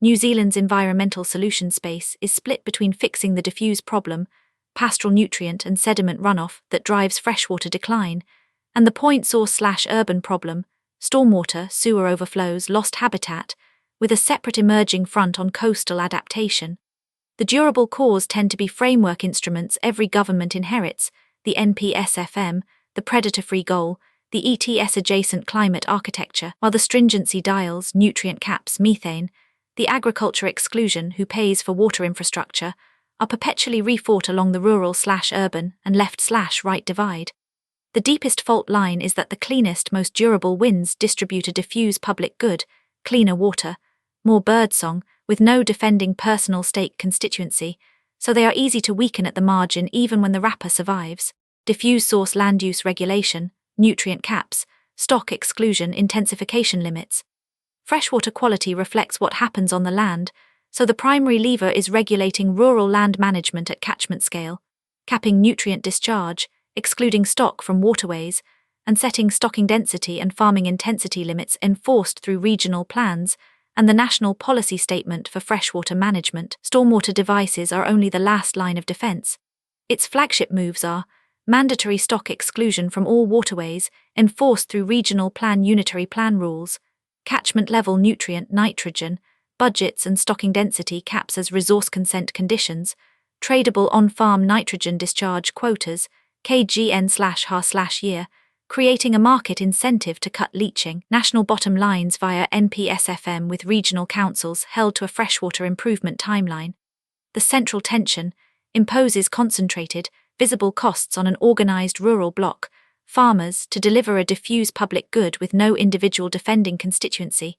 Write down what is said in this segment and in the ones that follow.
New Zealand's environmental solution space is split between fixing the diffuse problem, pastoral nutrient and sediment runoff that drives freshwater decline, and the point source/urban problem, stormwater, sewer overflows, lost habitat, with a separate emerging front on coastal adaptation. The durable cores tend to be framework instruments every government inherits: the NPSFM, the predator-free goal, the ETS-adjacent climate architecture, while the stringency dials, nutrient caps, methane, the agriculture exclusion, who pays for water infrastructure, are perpetually refought along the rural/urban and left/right divide. The deepest fault line is that the cleanest, most durable winds distribute a diffuse public good, cleaner water, more birdsong, with no defending personal stake constituency, so they are easy to weaken at the margin even when the wrapper survives. Diffuse source land use regulation, nutrient caps, stock exclusion, intensification limits. Freshwater quality reflects what happens on the land, so the primary lever is regulating rural land management at catchment scale, capping nutrient discharge, excluding stock from waterways, and setting stocking density and farming intensity limits enforced through regional plans and the National Policy Statement for Freshwater Management. Stormwater devices are only the last line of defence. Its flagship moves are mandatory stock exclusion from all waterways, enforced through regional plan unitary plan rules, catchment level nutrient nitrogen, budgets and stocking density caps as resource consent conditions, tradable on-farm nitrogen discharge quotas, kgn/ha/year, creating a market incentive to cut leaching, national bottom lines via NPSFM with regional councils held to a freshwater improvement timeline. The central tension imposes concentrated, visible costs on an organised rural bloc, farmers, to deliver a diffuse public good with no individual defending constituency.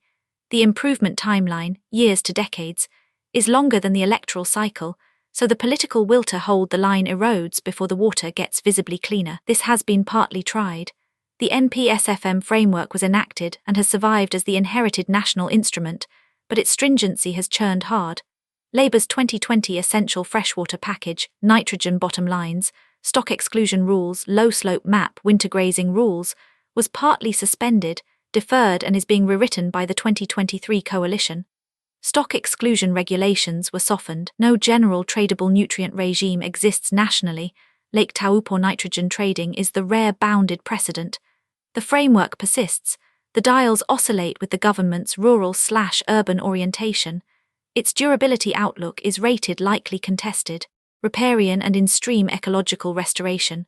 The improvement timeline, years to decades, is longer than the electoral cycle, so the political will to hold the line erodes before the water gets visibly cleaner. This has been partly tried. The NPSFM framework was enacted and has survived as the inherited national instrument, but its stringency has churned hard. Labour's 2020 Essential Freshwater Package, nitrogen bottom lines, stock exclusion rules, low-slope map, winter grazing rules, was partly suspended, deferred and is being rewritten by the 2023 coalition. Stock exclusion regulations were softened. No general tradable nutrient regime exists nationally. Lake Taupo nitrogen trading is the rare bounded precedent. The framework persists. The dials oscillate with the government's rural/urban orientation. Its durability outlook is rated likely contested. Riparian and in-stream ecological restoration.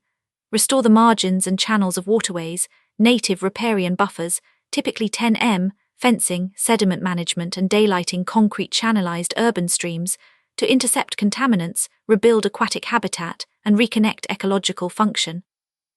Restore the margins and channels of waterways, native riparian buffers, typically 10 m, fencing, sediment management and daylighting concrete channelized urban streams, to intercept contaminants, rebuild aquatic habitat, and reconnect ecological function.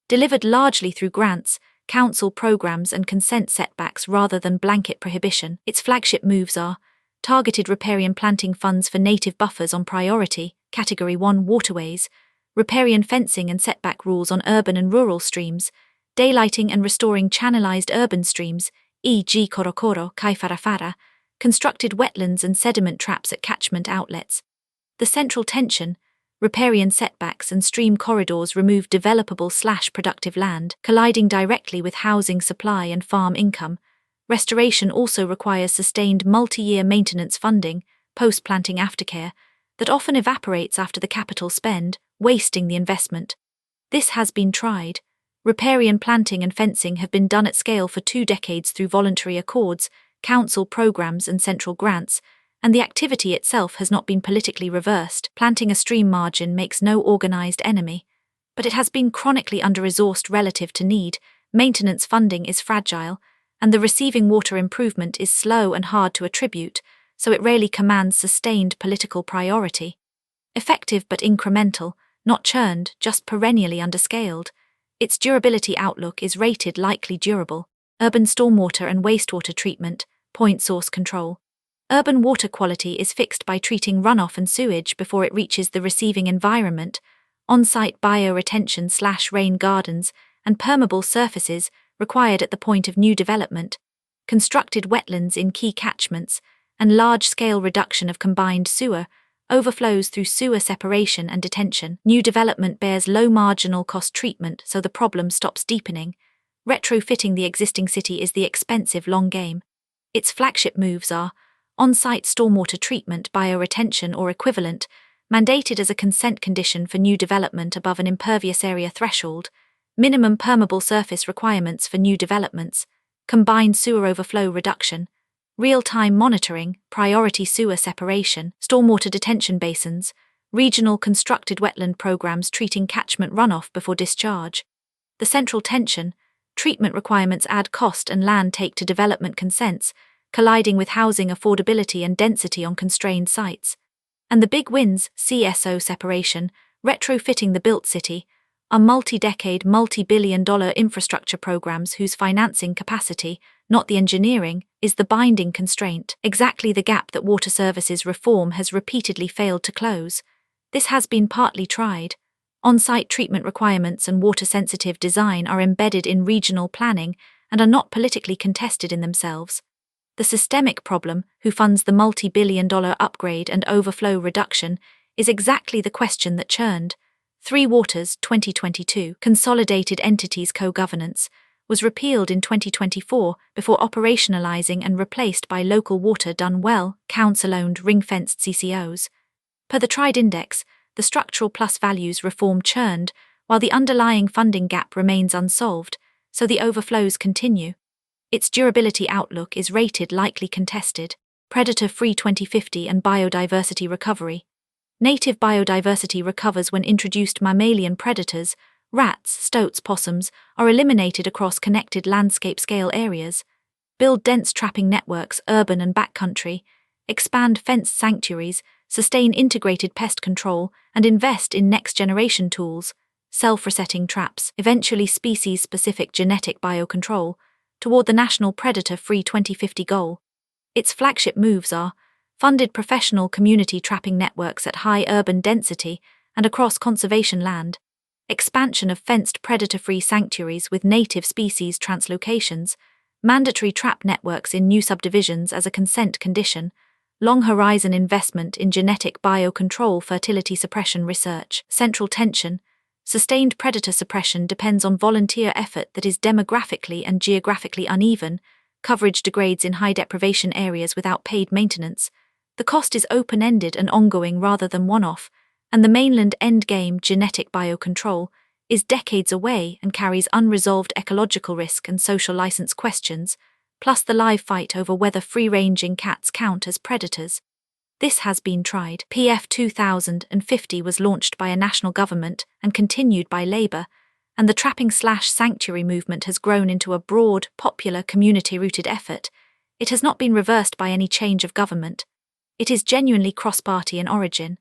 Delivered largely through grants, council programs and consent setbacks rather than blanket prohibition, its flagship moves are targeted riparian planting funds for native buffers on priority, Category 1 waterways, riparian fencing and setback rules on urban and rural streams, daylighting and restoring channelized urban streams, e.g. Korokoro, Kaiwharawhara, constructed wetlands and sediment traps at catchment outlets. The central tension, riparian setbacks and stream corridors remove developable/productive land, colliding directly with housing supply and farm income. Restoration also requires sustained multi-year maintenance funding, post-planting aftercare, that often evaporates after the capital spend, wasting the investment. This has been tried. Riparian planting and fencing have been done at scale for 2 decades through voluntary accords, council programs and central grants, and the activity itself has not been politically reversed. Planting a stream margin makes no organised enemy, but it has been chronically under-resourced relative to need, maintenance funding is fragile, and the receiving water improvement is slow and hard to attribute, so it rarely commands sustained political priority. Effective but incremental, not churned, just perennially underscaled. Its durability outlook is rated likely durable. Urban stormwater and wastewater treatment, point source control. Urban water quality is fixed by treating runoff and sewage before it reaches the receiving environment. On-site bioretention/rain gardens and permeable surfaces required at the point of new development. Constructed wetlands in key catchments, and large-scale reduction of combined sewer, overflows through sewer separation and detention. New development bears low marginal cost treatment so the problem stops deepening. Retrofitting the existing city is the expensive long game. Its flagship moves are on-site stormwater treatment, bioretention or equivalent, mandated as a consent condition for new development above an impervious area threshold, minimum permeable surface requirements for new developments, combined sewer overflow reduction, real-time monitoring, priority sewer separation, stormwater detention basins, regional constructed wetland programs treating catchment runoff before discharge. The central tension, treatment requirements add cost and land take to development consents, colliding with housing affordability and density on constrained sites. And the big wins, CSO separation, retrofitting the built city, are multi-decade, multi-billion-dollar infrastructure programs whose financing capacity, not the engineering, is the binding constraint, exactly the gap that water services reform has repeatedly failed to close. This has been partly tried. On-site treatment requirements and water-sensitive design are embedded in regional planning and are not politically contested in themselves. The systemic problem, who funds the multi-billion-dollar upgrade and overflow reduction, is exactly the question that churned. Three Waters 2022 Consolidated Entities Co-Governance was repealed in 2024 before operationalizing and replaced by Local Water Done Well, council-owned ring-fenced CCOs. Per the TRIDE Index, the structural plus values reform churned, while the underlying funding gap remains unsolved, so the overflows continue. Its durability outlook is rated likely contested. Predator-free 2050 and biodiversity recovery. Native biodiversity recovers when introduced mammalian predators, rats, stoats, possums, are eliminated across connected landscape-scale areas. Build dense trapping networks, urban and backcountry. Expand fenced sanctuaries, sustain integrated pest control, and invest in next-generation tools, self-resetting traps, eventually species-specific genetic biocontrol, toward the National Predator-Free 2050 goal. Its flagship moves are funded professional community trapping networks at high urban density and across conservation land, expansion of fenced predator-free sanctuaries with native species translocations, mandatory trap networks in new subdivisions as a consent condition, long-horizon investment in genetic biocontrol fertility suppression research. Central tension, sustained predator suppression depends on volunteer effort that is demographically and geographically uneven, coverage degrades in high deprivation areas without paid maintenance, the cost is open-ended and ongoing rather than one-off, and the mainland endgame, genetic biocontrol, is decades away and carries unresolved ecological risk and social license questions, plus the live fight over whether free-ranging cats count as predators. This has been tried. PF 2050 was launched by a national government and continued by Labour, and the trapping/sanctuary movement has grown into a broad, popular, community-rooted effort. It has not been reversed by any change of government. It is genuinely cross-party in origin.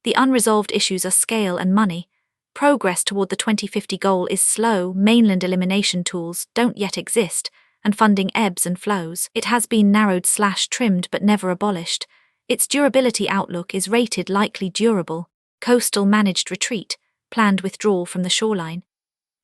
The unresolved issues are scale and money. Progress toward the 2050 goal is slow, mainland elimination tools don't yet exist, and funding ebbs and flows. It has been narrowed/trimmed but never abolished. Its durability outlook is rated likely durable. Coastal managed retreat, planned withdrawal from the shoreline.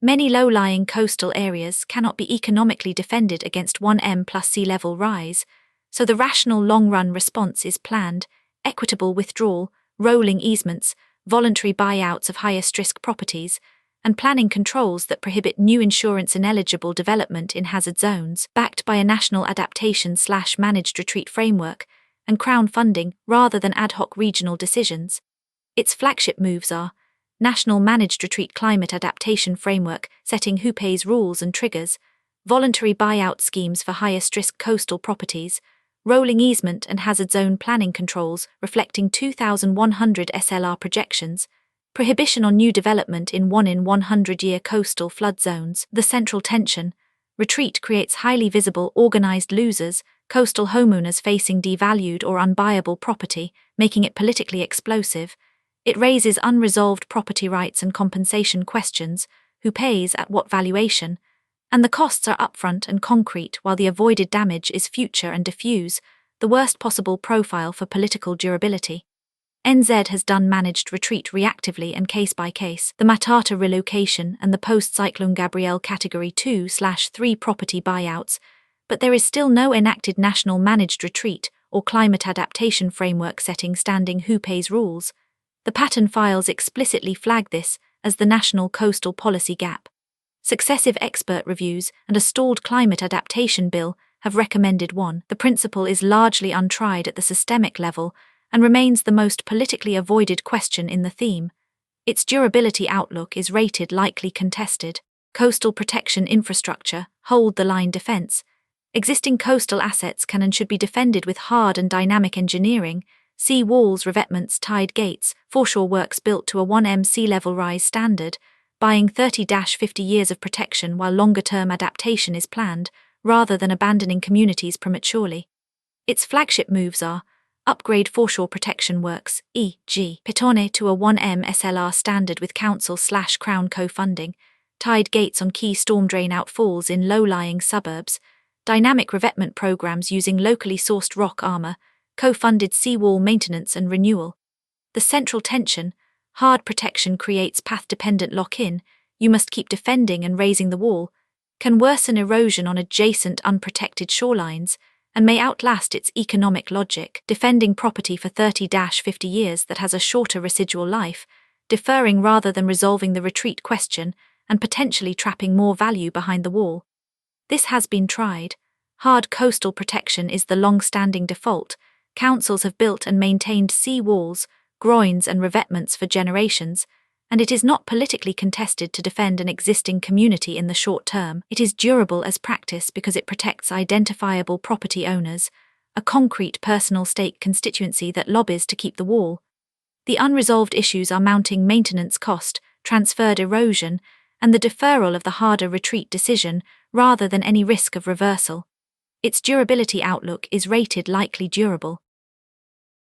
Many low-lying coastal areas cannot be economically defended against 1m plus sea level rise, so the rational long-run response is planned, equitable withdrawal, rolling easements, voluntary buyouts of highest-risk properties, and planning controls that prohibit new insurance-ineligible development in hazard zones, backed by a national adaptation/managed retreat framework, and Crown funding rather than ad hoc regional decisions. Its flagship moves are National Managed Retreat Climate Adaptation Framework setting who pays rules and triggers, voluntary buyout schemes for highest-risk coastal properties, rolling easement and hazard zone planning controls reflecting 2,100 SLR projections, prohibition on new development in 1-in-100-year coastal flood zones. The central tension, retreat creates highly visible organized losers, coastal homeowners facing devalued or unbuyable property, making it politically explosive. It raises unresolved property rights and compensation questions, who pays at what valuation, and the costs are upfront and concrete while the avoided damage is future and diffuse, the worst possible profile for political durability. NZ has done managed retreat reactively and case by case, the Matata relocation and the post-Cyclone Gabrielle Category 2/3 property buyouts, but there is still no enacted national managed retreat or climate adaptation framework setting standing who pays rules. The pattern files explicitly flag this as the national coastal policy gap. Successive expert reviews and a stalled climate adaptation bill have recommended one. The principle is largely untried at the systemic level and remains the most politically avoided question in the theme. Its durability outlook is rated likely contested. Coastal protection infrastructure, hold the line defense. Existing coastal assets can and should be defended with hard and dynamic engineering, sea walls, revetments, tide gates, foreshore works built to a 1m sea level rise standard, buying 30-50 years of protection while longer-term adaptation is planned, rather than abandoning communities prematurely. Its flagship moves are upgrade foreshore protection works, e.g. Pitone to a 1m SLR standard with council/Crown co-funding, tide gates on key storm drain outfalls in low-lying suburbs, dynamic revetment programs using locally sourced rock armor, co-funded seawall maintenance and renewal. The central tension, hard protection creates path-dependent lock-in, you must keep defending and raising the wall, can worsen erosion on adjacent unprotected shorelines, and may outlast its economic logic, defending property for 30-50 years that has a shorter residual life, deferring rather than resolving the retreat question, and potentially trapping more value behind the wall. This has been tried. Hard coastal protection is the long-standing default. Councils have built and maintained sea walls, groins and revetments for generations, and it is not politically contested to defend an existing community in the short term. It is durable as practice because it protects identifiable property owners, a concrete personal stake constituency that lobbies to keep the wall. The unresolved issues are mounting maintenance cost, transferred erosion, and the deferral of the harder retreat decision rather than any risk of reversal. Its durability outlook is rated likely durable.